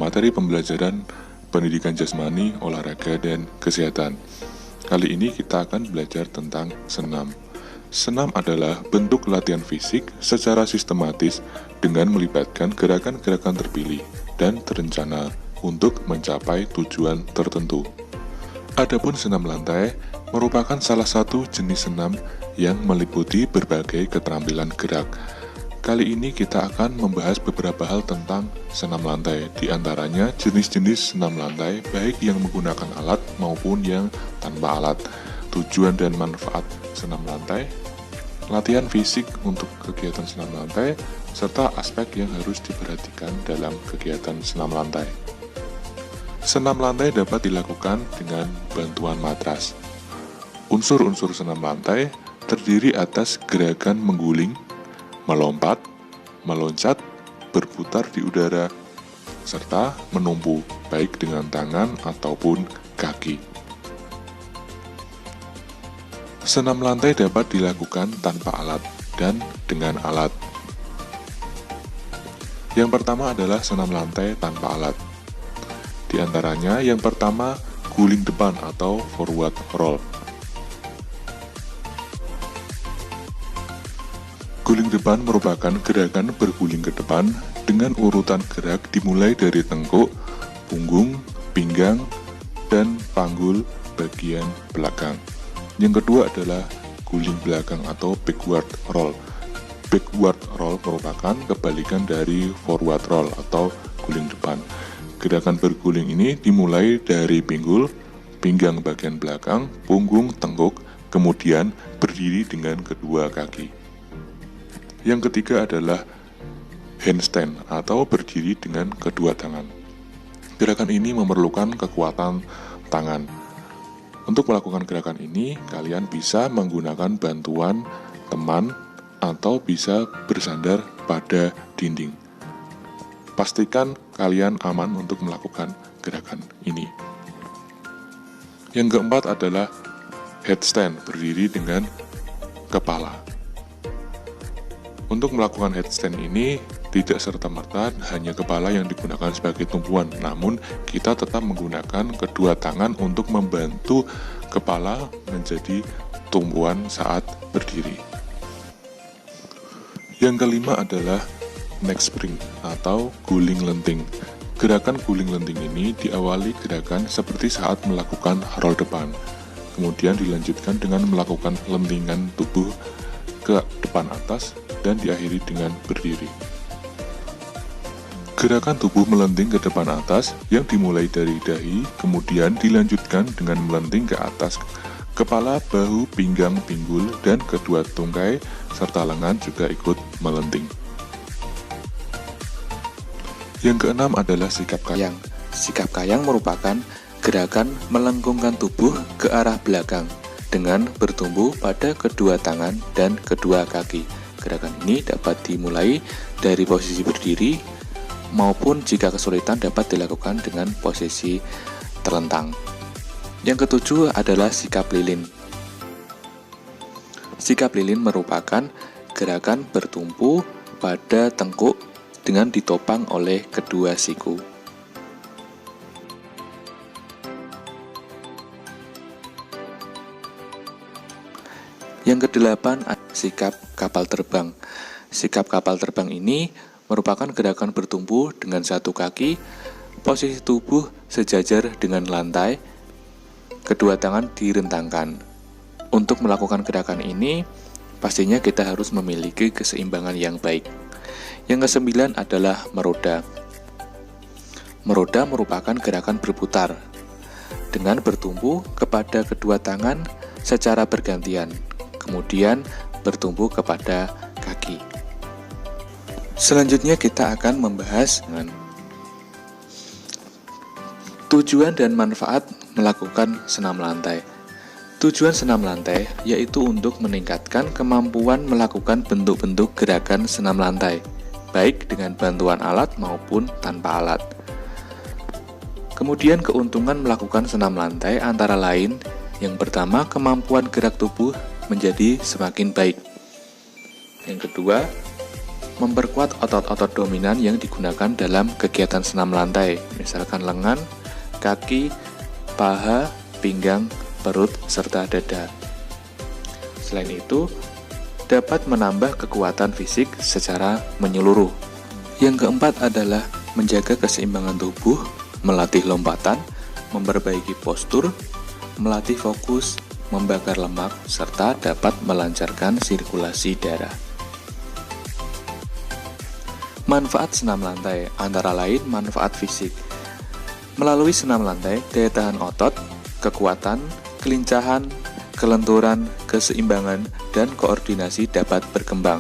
materi pembelajaran pendidikan jasmani, olahraga, dan kesehatan. Kali ini kita akan belajar tentang senam. Senam adalah bentuk latihan fisik secara sistematis dengan melibatkan gerakan-gerakan terpilih dan terencana untuk mencapai tujuan tertentu. Adapun senam lantai merupakan salah satu jenis senam yang meliputi berbagai keterampilan gerak. Kali ini kita akan membahas beberapa hal tentang senam lantai, di antaranya jenis-jenis senam lantai baik yang menggunakan alat maupun yang tanpa alat, tujuan dan manfaat senam lantai, latihan fisik untuk kegiatan senam lantai, serta aspek yang harus diperhatikan dalam kegiatan senam lantai. Senam lantai dapat dilakukan dengan bantuan matras. Unsur-unsur senam lantai terdiri atas gerakan mengguling, melompat, meloncat, berputar di udara, serta menumpu, baik dengan tangan ataupun kaki. Senam lantai dapat dilakukan tanpa alat dan dengan alat. Yang pertama adalah senam lantai tanpa alat. Di antaranya yang pertama, guling depan atau forward roll. Guling depan merupakan gerakan berguling ke depan dengan urutan gerak dimulai dari tengkuk, punggung, pinggang, dan panggul bagian belakang. Yang kedua adalah guling belakang atau backward roll. Backward roll merupakan kebalikan dari forward roll atau guling depan. Gerakan berguling ini dimulai dari pinggul, pinggang bagian belakang, punggung, tengkuk, kemudian berdiri dengan kedua kaki. Yang ketiga adalah handstand atau berdiri dengan kedua tangan. Gerakan ini memerlukan kekuatan tangan. Untuk melakukan gerakan ini, kalian bisa menggunakan bantuan teman atau bisa bersandar pada dinding. Pastikan kalian aman untuk melakukan gerakan ini. Yang keempat adalah headstand, berdiri dengan kepala. Untuk melakukan headstand ini, tidak serta-merta hanya kepala yang digunakan sebagai tumpuan, namun kita tetap menggunakan kedua tangan untuk membantu kepala menjadi tumpuan saat berdiri. Yang kelima adalah neck spring atau guling lenting. Gerakan guling lenting ini diawali gerakan seperti saat melakukan roll depan, kemudian dilanjutkan dengan melakukan lentingan tubuh ke depan atas, dan diakhiri dengan berdiri. Gerakan tubuh melenting ke depan atas yang dimulai dari dahi, kemudian dilanjutkan dengan melenting ke atas kepala, bahu, pinggang, pinggul, dan kedua tungkai, serta lengan juga ikut melenting. Yang keenam adalah sikap kayang. Sikap kayang merupakan gerakan melengkungkan tubuh ke arah belakang dengan bertumbuh pada kedua tangan dan kedua kaki. Gerakan ini dapat dimulai dari posisi berdiri maupun jika kesulitan dapat dilakukan dengan posisi terlentang. Yang ketujuh adalah sikap lilin. Sikap lilin merupakan gerakan bertumpu pada tengkuk dengan ditopang oleh kedua siku. Yang kedelapan, sikap kapal terbang. Sikap kapal terbang ini merupakan gerakan bertumpu dengan satu kaki, posisi tubuh sejajar dengan lantai, kedua tangan direntangkan. Untuk melakukan gerakan ini, pastinya kita harus memiliki keseimbangan yang baik. Yang kesembilan adalah meroda. Meroda merupakan gerakan berputar dengan bertumpu kepada kedua tangan secara bergantian, kemudian bertumpu kepada kaki. Selanjutnya kita akan membahas tujuan dan manfaat melakukan senam lantai. Tujuan senam lantai yaitu untuk meningkatkan kemampuan melakukan bentuk-bentuk gerakan senam lantai, baik dengan bantuan alat maupun tanpa alat. Kemudian keuntungan melakukan senam lantai antara lain, yang pertama kemampuan gerak tubuh menjadi semakin baik. Yang kedua, Memperkuat otot-otot dominan yang digunakan dalam kegiatan senam lantai, misalkan lengan, kaki, paha, pinggang, perut, serta dada. Selain itu, dapat menambah kekuatan fisik secara menyeluruh. Yang keempat adalah menjaga keseimbangan tubuh, melatih lompatan, memperbaiki postur, melatih fokus, membakar lemak, serta dapat melancarkan sirkulasi darah. Manfaat senam lantai antara lain manfaat fisik. Melalui senam lantai, daya tahan otot, kekuatan, kelincahan, kelenturan, keseimbangan, dan koordinasi dapat berkembang.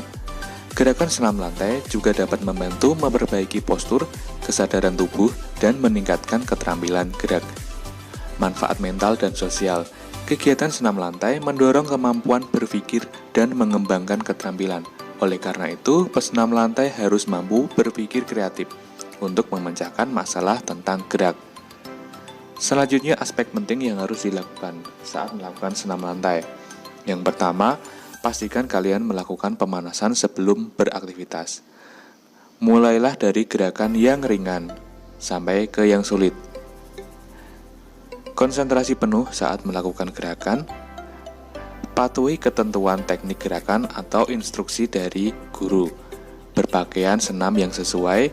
Gerakan senam lantai juga dapat membantu memperbaiki postur, kesadaran tubuh, dan meningkatkan keterampilan gerak. Manfaat mental dan sosial. Kegiatan senam lantai mendorong kemampuan berpikir dan mengembangkan keterampilan. Oleh karena itu, pesenam lantai harus mampu berpikir kreatif untuk memecahkan masalah tentang gerak. Selanjutnya, aspek penting yang harus dilakukan saat melakukan senam lantai. Yang pertama, pastikan kalian melakukan pemanasan sebelum beraktivitas. Mulailah dari gerakan yang ringan sampai ke yang sulit. Konsentrasi penuh saat melakukan gerakan. Patuhi ketentuan teknik gerakan atau instruksi dari guru. Berpakaian senam yang sesuai.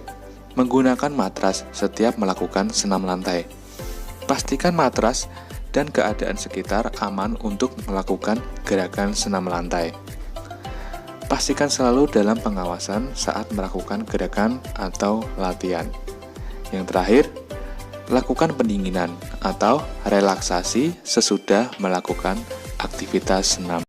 Menggunakan matras setiap melakukan senam lantai. Pastikan matras dan keadaan sekitar aman untuk melakukan gerakan senam lantai. Pastikan selalu dalam pengawasan saat melakukan gerakan atau latihan. Yang terakhir, lakukan pendinginan atau relaksasi sesudah melakukan aktivitas senam.